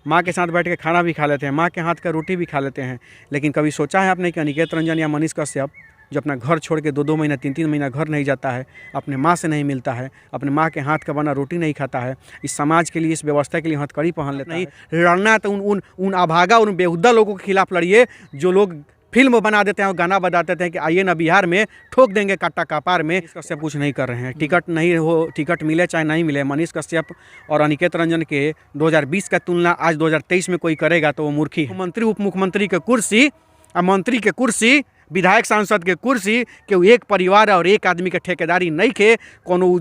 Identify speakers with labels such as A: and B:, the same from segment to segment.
A: माँ के साथ बैठ के खाना भी खा लेते हैं, माँ के हाथ का रोटी भी खा लेते हैं। लेकिन कभी सोचा है आपने कि अनिकेत रंजन या मनीष कश्यप जो अपना घर छोड़ के 2-2 महीना 3-3 महीना घर नहीं जाता है, अपने माँ से नहीं मिलता है, अपने माँ के हाथ का बना रोटी नहीं खाता है, इस समाज के लिए, इस व्यवस्था के लिए हथकड़ी पहन लेता है। लड़ना है तो उन अभागा, उन बेहुदा लोगों के खिलाफ लड़िए जो लोग फिल्म बना देते हैं और गाना बजा देते हैं कि आइए ना बिहार में ठोक देंगे काटा कापार में। मनीष कश्यप कुछ नहीं कर रहे हैं। टिकट नहीं हो, टिकट मिले चाहे नहीं मिले, मनीष कश्यप और अनिकेत रंजन के 2020 का तुलना आज 2023 में कोई करेगा तो वो मूर्खी है। मंत्री, उप मुख्यमंत्री के कुर्सी, मंत्री के कुर्सी, विधायक सांसद के कुर्सी के एक परिवार और एक आदमी के ठेकेदारी नहीं के, कोनो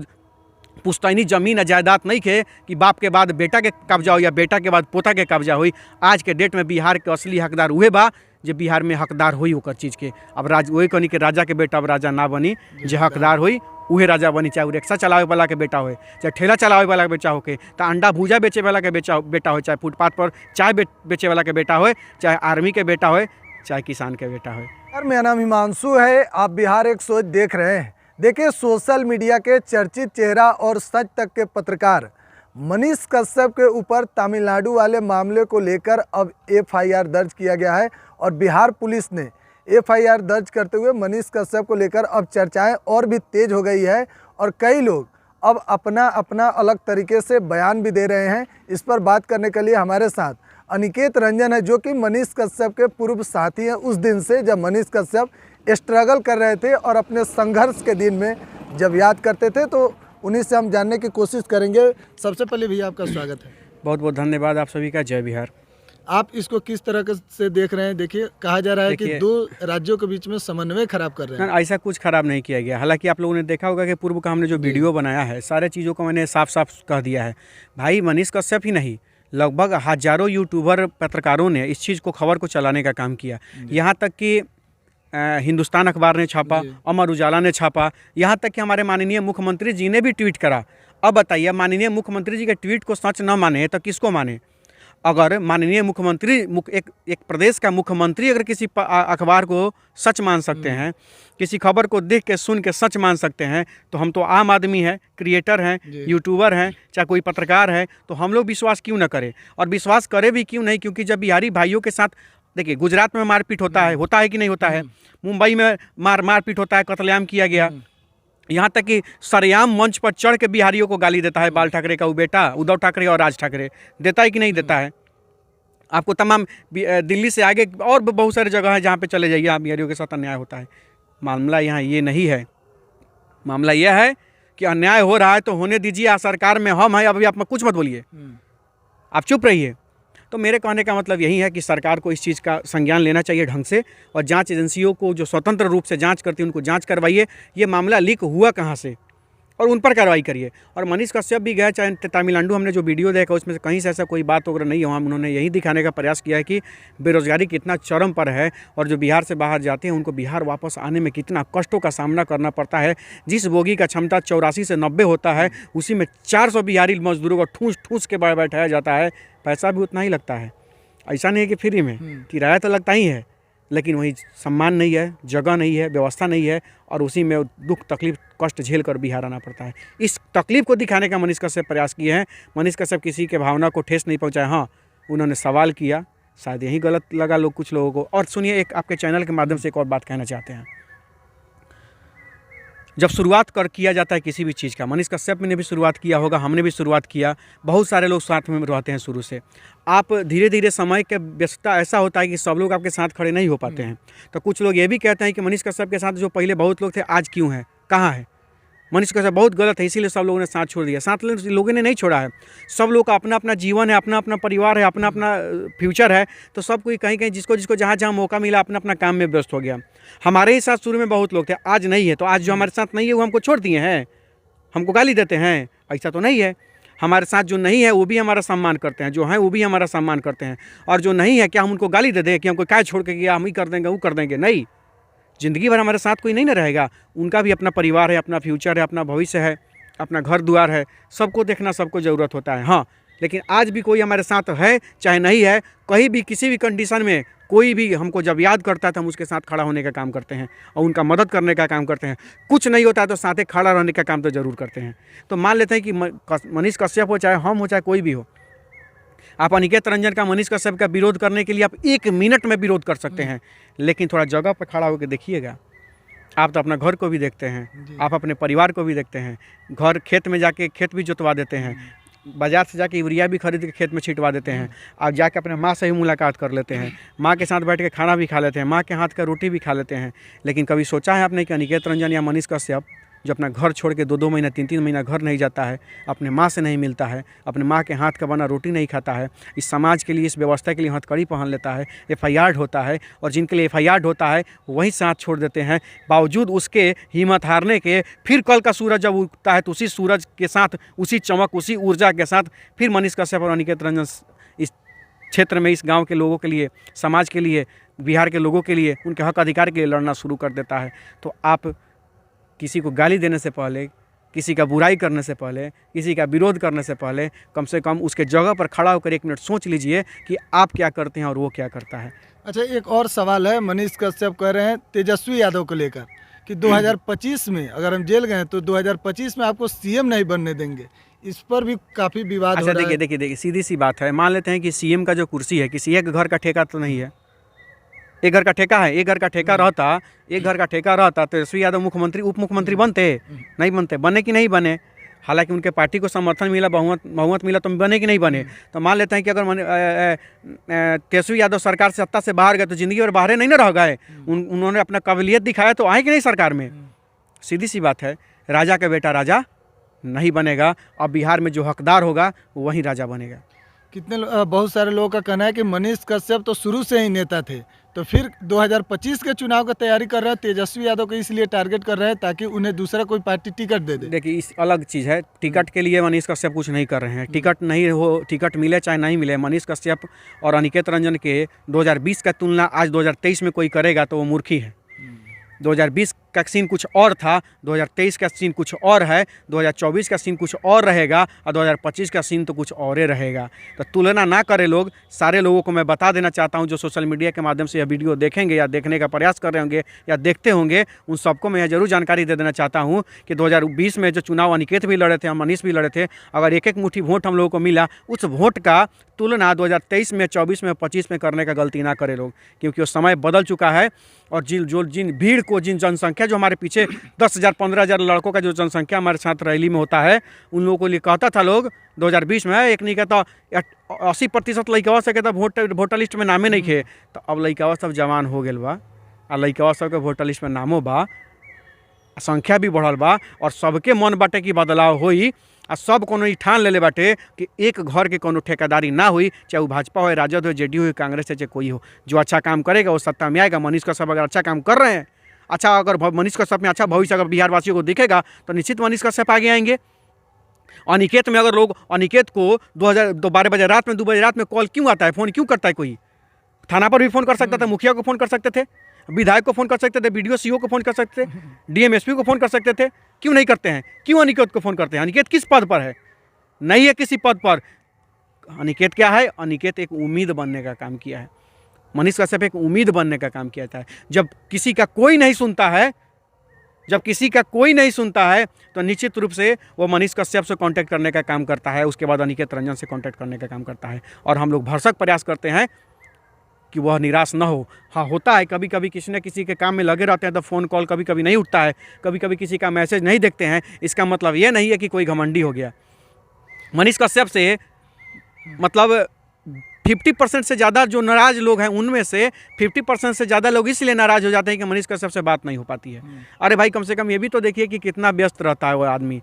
A: पुश्तैनी जमीन जायदाद नहीं खे कि बाप के बाद बेटा के कब्जा हो या बेटा के बाद पोता के कब्जा हुई। आज के डेट में बिहार के असली हकदार उहे बा जो बिहार में हकदार हुई ओकर चीज़ के। अब वही कहनी कि राजा के बेटा अब राजा ना बनी, जो हकदार हुई उहे राजा बनी। चाहे वो रिक्शा चलावे वाला के बेटा हो, चाहे ठेला चलावे वाला के बेटा हो के, तो अंडा भूजा बेचे वाला के बेटा हो, चाहे फुटपाथ पर चाय बेचे वाला के बेटा हो, चाहे आर्मी के बेटा हो, चाहे किसान के बेटा हो।
B: सर, मेरा नाम हिमांशु है, आप बिहार एक सोच देख रहे हैं। देखिए, सोशल मीडिया के चर्चित चेहरा और सच तक के पत्रकार मनीष कश्यप के ऊपर तमिलनाडु वाले मामले को लेकर अब एफआईआर दर्ज किया गया है और बिहार पुलिस ने एफआईआर दर्ज करते हुए मनीष कश्यप को लेकर अब चर्चाएं और भी तेज हो गई है और कई लोग अब अपना अपना अलग तरीके से बयान भी दे रहे हैं। इस पर बात करने के लिए हमारे साथ अनिकेत रंजन है, जो कि मनीष कश्यप के पूर्व साथी हैं उस दिन से जब मनीष कश्यप स्ट्रगल कर रहे थे और अपने संघर्ष के दिन में जब याद करते थे, तो उन्हीं से हम जानने की कोशिश करेंगे। सबसे पहले भैया आपका स्वागत है।
A: बहुत बहुत धन्यवाद आप सभी का। जय बिहार।
B: आप इसको किस तरह से देख रहे हैं? देखिए, कहा जा रहा है कि दो राज्यों के बीच में समन्वय खराब कर रहे हैं।
A: ऐसा कुछ खराब नहीं किया गया। हालांकि आप लोगों ने देखा होगा कि पूर्व का हमने जो वीडियो बनाया है, सारे चीज़ों को मैंने साफ साफ कह दिया है। भाई मनीष कश्यप ही नहीं, लगभग हजारों यूट्यूबर पत्रकारों ने इस चीज़ को, खबर को चलाने का काम किया। यहाँ तक कि हिंदुस्तान अखबार ने छापा, अमर उजाला ने छापा, यहाँ तक कि हमारे माननीय मुख्यमंत्री जी ने भी ट्वीट करा। अब बताइए, माननीय मुख्यमंत्री जी के ट्वीट को सच न माने तो किसको माने? अगर माननीय मुख्यमंत्री एक प्रदेश का मुख्यमंत्री अगर किसी अखबार को सच मान सकते हैं, किसी खबर को देख के सुन के सच मान सकते हैं, तो हम तो आम आदमी हैं, क्रिएटर हैं, यूट्यूबर हैं, चाहे कोई पत्रकार है, तो हम लोग विश्वास क्यों न करें? और विश्वास करें भी क्यों नहीं? क्योंकि जब बिहारी भाइयों के साथ, देखिए, गुजरात में मारपीट होता है कि नहीं होता है, मुंबई में मारपीट होता है, कत्लेआम किया गया, यहाँ तक कि सरेआम मंच पर चढ़ के बिहारियों को गाली देता है बाल ठाकरे का वो बेटा, उद्धव ठाकरे और राज ठाकरे, देता है कि नहीं देता है? आपको तमाम दिल्ली से आगे और बहुत सारी जगह है जहाँ पे चले जाइए, आप बिहारियों के साथ अन्याय होता है। मामला यहाँ ये नहीं है। मामला यह है कि अन्याय हो रहा है तो होने दीजिए, सरकार में हम हैं, अभी आप कुछ मत बोलिए, आप चुप रहिए। तो मेरे कहने का मतलब यही है कि सरकार को इस चीज़ का संज्ञान लेना चाहिए ढंग से, और जांच एजेंसियों को जो स्वतंत्र रूप से जांच करती है उनको जांच करवाइए, ये मामला लीक हुआ कहाँ से, और उन पर कार्रवाई करिए। और मनीष कश्यप भी गए, चाहे तमिलनाडु, हमने जो वीडियो देखा उसमें से कहीं से ऐसा कोई बात वगैरह नहीं हुआ। उन्होंने यही दिखाने का प्रयास किया है कि बेरोजगारी कितना चरम पर है और जो बिहार से बाहर जाते हैं उनको बिहार वापस आने में कितना कष्टों का सामना करना पड़ता है। जिस बोगी का क्षमता 84 से 90 होता है, उसी में 400 बिहारी मजदूरों को ठूस ठूस के बैठाया जाता है, पैसा भी उतना ही लगता है। ऐसा नहीं है कि फ्री में, किराया तो लगता ही है, लेकिन वही सम्मान नहीं है, जगह नहीं है, व्यवस्था नहीं है, और उसी में दुख तकलीफ कष्ट झेल कर बिहार आना पड़ता है। इस तकलीफ को दिखाने का मनीष कश्यप प्रयास किए हैं। मनीष कश्यप किसी के भावना को ठेस नहीं पहुंचाया। हाँ, उन्होंने सवाल किया, शायद यही गलत लगा कुछ लोगों को। और सुनिए, एक आपके चैनल के माध्यम से एक और बात कहना चाहते हैं। जब शुरुआत किया जाता है किसी भी चीज़ का, मनीष कश्यप ने भी शुरुआत किया होगा, हमने भी शुरुआत किया, बहुत सारे लोग साथ में रहते हैं शुरू से। आप धीरे धीरे समय के व्यस्तता ऐसा होता है कि सब लोग आपके साथ खड़े नहीं हो पाते हैं। तो कुछ लोग ये भी कहते हैं कि मनीष कश्यप के साथ जो पहले बहुत लोग थे आज क्यों हैं, कहाँ है? मनीष कश्यप बहुत गलत है, इसीलिए सब लोगों ने साथ छोड़ दिया। साथ लोगों ने नहीं छोड़ा है। सब लोग का अपना अपना जीवन है, अपना अपना परिवार है, अपना अपना फ्यूचर है। तो सब कोई कहीं कहीं जिसको जहाँ मौका मिला अपना अपना काम में व्यस्त हो गया। हमारे ही साथ शुरू में बहुत लोग थे, आज नहीं है। तो आज जो हमारे साथ नहीं है वो हमको छोड़ दिए हैं, हमको गाली देते हैं? ऐसा तो नहीं है। हमारे साथ जो नहीं है वो भी हमारा सम्मान करते हैं, जो हैं वो भी हमारा सम्मान करते हैं। और जो नहीं है, क्या हम उनको गाली दे दें कि हमको क्या छोड़ के गया, हम ही कर देंगे, वो कर देंगे? नहीं, ज़िंदगी भर हमारे साथ कोई नहीं ना रहेगा। उनका भी अपना परिवार है, अपना फ्यूचर है, अपना भविष्य है, अपना घर द्वार है, सबको देखना, सबको ज़रूरत होता है। हाँ, लेकिन आज भी कोई हमारे साथ है चाहे नहीं है, कहीं भी किसी भी कंडीशन में कोई भी हमको जब याद करता है तो हम उसके साथ खड़ा होने का काम करते हैं और उनका मदद करने का काम करते हैं। कुछ नहीं होता है तो साथ खड़ा रहने का काम तो ज़रूर करते हैं। तो मान लेते हैं कि मनीष कश्यप हो, चाहे हम हो, चाहे कोई भी हो, आप अनिकेत रंजन का, मनीष कश्यप का विरोध करने के लिए आप 1 मिनट में विरोध कर सकते हैं, लेकिन थोड़ा जगह पर खड़ा होकर देखिएगा। आप तो अपना घर को भी देखते हैं, आप अपने परिवार को भी देखते हैं, घर खेत में जाके खेत भी जोतवा देते हैं, बाजार से जाके यूरिया भी खरीद के खेत में छिटवा देते हैं, आप जाके अपने माँ से भी मुलाकात कर लेते हैं, माँ के साथ बैठ के खाना भी खा लेते हैं, माँ के हाथ का रोटी भी खा लेते हैं। लेकिन कभी सोचा है आपने कि अनिकेत रंजन या मनीष कश्यप जो अपना घर छोड़ के 2-2 महीना 3-3 महीना घर नहीं जाता है, अपने माँ से नहीं मिलता है, अपने माँ के हाथ का बना रोटी नहीं खाता है, इस समाज के लिए, इस व्यवस्था के लिए हथकड़ी पहन लेता है, FIR होता है, और जिनके लिए FIR होता है वहीं साथ छोड़ देते हैं, बावजूद उसके हिम्मत हारने के फिर कल का सूरज जब उगता है तो उसी सूरज के साथ, उसी चमक, उसी ऊर्जा के साथ फिर मनीष कश्यप और अनिकेत रंजन इस क्षेत्र में, इस गाँव के लोगों के लिए, समाज के लिए, बिहार के लोगों के लिए, उनके हक अधिकार के लिए लड़ना शुरू कर देता है। तो आप किसी को गाली देने से पहले, किसी का बुराई करने से पहले, किसी का विरोध करने से पहले कम से कम उसके जगह पर खड़ा होकर 1 मिनट सोच लीजिए कि आप क्या करते हैं और वो क्या करता है।
B: अच्छा, एक और सवाल है, मनीष कश्यप कह रहे हैं तेजस्वी यादव को लेकर कि 2025 में अगर हम जेल गए तो 2025 में आपको CM नहीं बनने देंगे, इस पर भी काफ़ी विवाद हो रहा है।
A: देखिए सीधी सी बात है, मान लेते हैं कि CM का जो कुर्सी है किसी एक घर का ठेका तो नहीं है, एक घर का ठेका है, एक घर का ठेका रहता तो तेजस्वी यादव मुख्यमंत्री, उप मुख्यमंत्री बनते? नहीं बनते। बने कि नहीं बने? हालांकि उनके पार्टी को समर्थन मिला, बहुमत मिला, तो बने कि नहीं बने? तो मान लेते हैं कि अगर तेजस्वी यादव सरकार से, सत्ता से बाहर गए तो जिंदगी और बाहर नहीं ना रह गए, उन्होंने अपना काबिलियत दिखाया तो आए कि नहीं सरकार में? सीधी सी बात है, राजा का बेटा राजा नहीं बनेगा। अब बिहार में जो हकदार होगा वही राजा बनेगा।
B: बहुत सारे लोगों का कहना है कि मनीष कश्यप तो शुरू से ही नेता थे, तो फिर 2025 के चुनाव की तैयारी कर रहे हैं, तेजस्वी यादव को इसलिए टारगेट कर रहे हैं ताकि उन्हें दूसरा कोई पार्टी टिकट दे दे।
A: देखिए, इस अलग चीज़ है, टिकट के लिए मनीष कश्यप कुछ नहीं कर रहे हैं। टिकट नहीं हो, टिकट मिले चाहे नहीं मिले, मनीष कश्यप और अनिकेत रंजन के 2020 का तुलना आज 2023 में कोई करेगा तो वो मूर्खी है। 2020 का सीन कुछ और था, 2023 का सीन कुछ और है, 2024 का सीन कुछ और रहेगा, और 2025 का सीन तो कुछ और ही रहेगा। तो तुलना ना करें लोग। सारे लोगों को मैं बता देना चाहता हूं जो सोशल मीडिया के माध्यम से यह वीडियो देखेंगे या देखने का प्रयास कर रहे होंगे या देखते होंगे, उन सबको मैं यह जरूर जानकारी दे देना चाहता हूं कि 2020 में जो चुनाव अनिकेत भी लड़े थे और मनीष भी लड़े थे, अगर एक मुट्ठी वोट हम लोगों को मिला, उस वोट का तुलना 2023 में, 24 में, 25 में करने का गलती ना करें लोग, क्योंकि वो समय बदल चुका है। और जिन भीड़ को, जिन जनसंख्या जो हमारे पीछे 10,000 15,000 लड़कों का जो जनसंख्या हमारे साथ रैली में होता है, उन लोगों को लिए कहता था लोग 2020 में, एक नहीं कहता 80% लड़कवा से कहता वोटर लिस्ट में नामे नहीं खे। तो अब लड़कवा सब जवान हो गए बा, और लड़कवा सबके वोटर लिस्ट में नामो बा, संख्या भी बढ़ल बा, और सबके मन बाटे की बदलाव होई, आ सब कोनो ठान ले बाटे कि एक घर के कोनो ठेकेदारी ना हुई, चाहे वो भाजपा हो, राजद हो, JDU हो, कांग्रेस है, चाहे कोई हो। जो अच्छा काम करेगा वो सत्ता में आएगा। मनीष कश्यप अगर अच्छा काम कर रहे हैं, अच्छा, अगर मनीष कश्यप में अच्छा भविष्य अगर बिहार वासियों को दिखेगा तो निश्चित मनीष कश्यप आगे आएंगे। अनिकेत में अगर लोग, अनिकेत को 12 बजे रात में, 2 बजे रात में कॉल क्यों आता है, फ़ोन क्यों करता है? कोई थाना पर भी फ़ोन कर सकता था, मुखिया को फ़ोन कर सकते थे, विधायक को फ़ोन कर सकते थे, BDO CO को फ़ोन कर सकते थे, DM SP को फ़ोन कर सकते थे। क्यों नहीं करते हैं? क्यों अनिकेत को फ़ोन करते हैं? अनिकेत किस पद पर है? नहीं है किसी पद पर। अनिकेत क्या है? अनिकेत एक उम्मीद बनने का काम किया है। मनीष कश्यप एक उम्मीद बनने का काम किया था। जब किसी का कोई नहीं सुनता है, तो निश्चित रूप से वो मनीष कश्यप से कांटेक्ट करने का काम करता है, उसके बाद अनिकेत रंजन से कांटेक्ट करने का काम करता है। और हम लोग भरसक प्रयास करते हैं कि वह निराश ना हो। हाँ, होता है कभी कभी किसी न किसी के काम में लगे रहते हैं तो फ़ोन कॉल कभी कभी नहीं उठता है, कभी कभी किसी का मैसेज नहीं देखते हैं। इसका मतलब ये नहीं है कि कोई घमंडी हो गया। मनीष कश्यप से मतलब 50% से ज़्यादा जो नाराज़ लोग हैं, उनमें से 50% से ज़्यादा लोग इसलिए नाराज़ हो जाते हैं कि मनीष कश्यप से बात नहीं हो पाती है। अरे भाई, कम से कम ये भी तो देखिए कि कितना व्यस्त रहता है वो आदमी।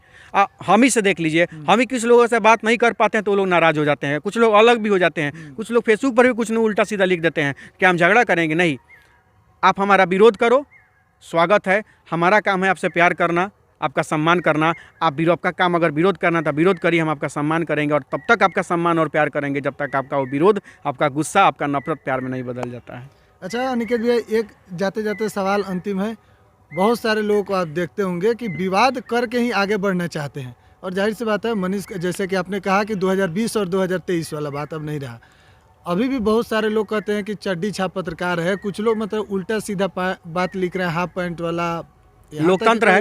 A: हम ही से देख लीजिए, हम ही किस लोगों से बात नहीं कर पाते हैं तो वो लोग नाराज़ हो जाते हैं, कुछ लोग अलग भी हो जाते हैं, कुछ लोग फेसबुक पर भी कुछ नहीं उल्टा सीधा लिख देते हैं कि हम झगड़ा करेंगे। नहीं, आप हमारा विरोध करो, स्वागत है। हमारा काम है आपसे प्यार करना, आपका सम्मान करना। आपका काम अगर विरोध करना तो विरोध करिए, हम आपका सम्मान करेंगे, और तब तक आपका सम्मान और प्यार करेंगे जब तक आपका वो विरोध, आपका गुस्सा, आपका नफरत प्यार में नहीं बदल जाता है।
B: अच्छा अनिकेत भैया, एक जाते जाते सवाल अंतिम है। बहुत सारे लोगों को आप देखते होंगे कि विवाद करके ही आगे बढ़ना चाहते हैं, और जाहिर सी बात है मनीष, जैसे कि आपने कहा कि 2020 और 2023 वाला बात अब नहीं रहा। अभी भी बहुत सारे लोग कहते हैं कि चड्डी छाप पत्रकार है, कुछ लोग मतलब उल्टा सीधा बात लिख रहे हैं, हाफ पैंट वाला।
A: लोकतंत्र है,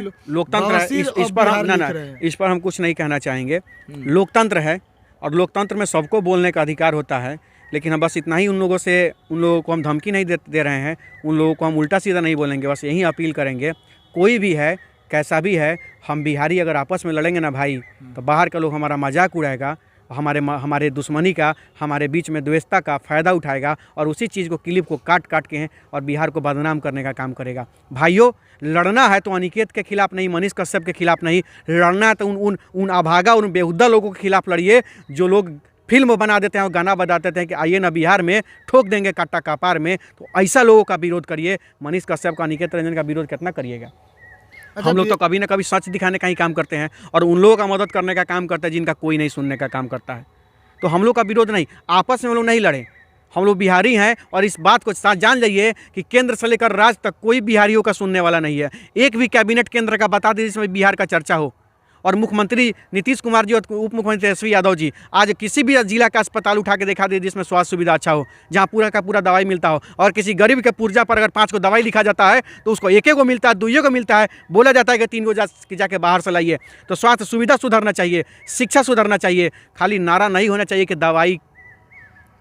A: इस पर हम कुछ नहीं कहना चाहेंगे। लोकतंत्र है, और लोकतंत्र में सबको बोलने का अधिकार होता है, लेकिन हम बस इतना ही उन लोगों को हम धमकी नहीं दे रहे हैं, उन लोगों को हम उल्टा सीधा नहीं बोलेंगे, बस यही अपील करेंगे, कोई भी है कैसा भी है, हम बिहारी अगर आपस में लड़ेंगे ना भाई, तो बाहर का लोग हमारा मजाक उड़ाएगा, हमारे दुश्मनी का, हमारे बीच में द्वेषता का फ़ायदा उठाएगा और उसी चीज़ को क्लिप को काट के और बिहार को बदनाम करने का काम करेगा। भाइयों, लड़ना है तो अनिकेत के खिलाफ नहीं, मनीष कश्यप के खिलाफ नहीं, लड़ना है तो उन अभागा, उन बेहुदा लोगों के खिलाफ लड़िए जो लोग फिल्म बना देते हैं और गाना बजा देते हैं कि आइए ना बिहार में ठोक देंगे काटा कपार में, तो ऐसा लोगों का विरोध करिए। मनीष कश्यप का, अनिकेत रंजन का विरोध कितना करिएगा? हम लोग तो कभी ना कभी सच दिखाने का ही काम करते हैं और उन लोगों का मदद करने का काम करते हैं जिनका कोई नहीं सुनने का काम करता है। तो हम लोग का विरोध नहीं, आपस में हम लोग नहीं लड़ें, हम लोग बिहारी हैं और इस बात को साथ जान जाइए कि केंद्र से लेकर राज्य तक कोई बिहारियों का सुनने वाला नहीं है। एक भी कैबिनेट केंद्र का बता दीजिए जिसमें बिहार का चर्चा हो। और मुख्यमंत्री नीतीश कुमार जी और उप मुख्यमंत्री तेजस्वी यादव जी आज किसी भी जिला का अस्पताल उठा के दिखा दे जिसमें स्वास्थ्य सुविधा अच्छा हो, जहाँ पूरा का पूरा दवाई मिलता हो, और किसी गरीब के पुर्जा पर अगर 5 को दवाई लिखा जाता है तो उसको 1 को मिलता है, 2 को मिलता है, बोला जाता है कि 3 को जाके बाहर से लाइए। तो स्वास्थ्य सुविधा सुधरना चाहिए, शिक्षा सुधरना चाहिए, खाली नारा नहीं होना चाहिए कि दवाई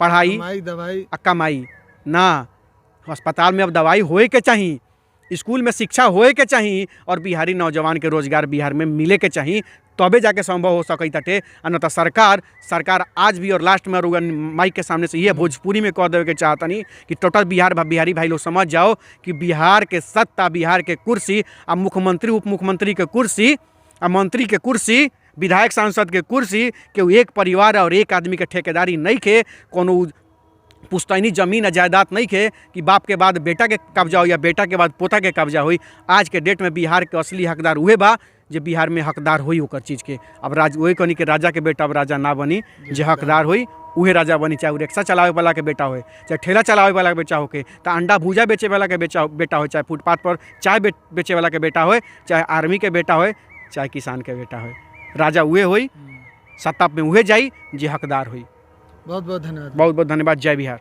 A: पढ़ाई
B: दवाई
A: कमाई ना। अस्पताल में अब दवाई होए के चाहिए, स्कूल में शिक्षा होए के चाहिए और बिहारी नौजवान के रोजगार बिहार में मिले के चाहिए, तबे जाके संभव हो सके तटे। अन्यथा सरकार आज भी और लास्ट में माइक के सामने से ये भोजपुरी में कह देवे के चाहतनी कि टोटल बिहारी भाई लोग समझ जाओ कि बिहार के सत्ता, बिहार के कुर्सी, अब मुख्यमंत्री उप मुख्यमंत्री के कुर्सी, अब मंत्री के कुर्सी, विधायक सांसद के कुर्सी के एक परिवार और एक आदमी के ठेकेदारी नहीं खे, कोनो पुश्तैनी जमीन या जायदाद नहीं खे कि बाप के बाद बेटा के कब्जा हो या बेटा के बाद पोता के कब्जा हुई। आज के डेट में बिहार के असली हकदार उहे बा जो बिहार में हकदार हुई ओकर चीज़ के। अब वही कहनी कि राजा के बेटा अब राजा ना बनी, जो हकदार हुई उहे राजा बनी, चाहे वो रिक्शा चलावे वाला के बेटा हो, चाहे ठेला चलावे वाला के बेटा होके, तो अंडा भूजा बेचे वाला के बेटा हो, चाहे फुटपाथ पर चाय बेचे वाला के बेटा हो, चाहे आर्मी के बेटा हो, चाहे किसान के बेटा हो, राजा उहे हुई, सत्ता में उहे जाई जे हकदार हुई।
B: बहुत बहुत धन्यवाद।
A: बहुत बहुत धन्यवाद। जय बिहार।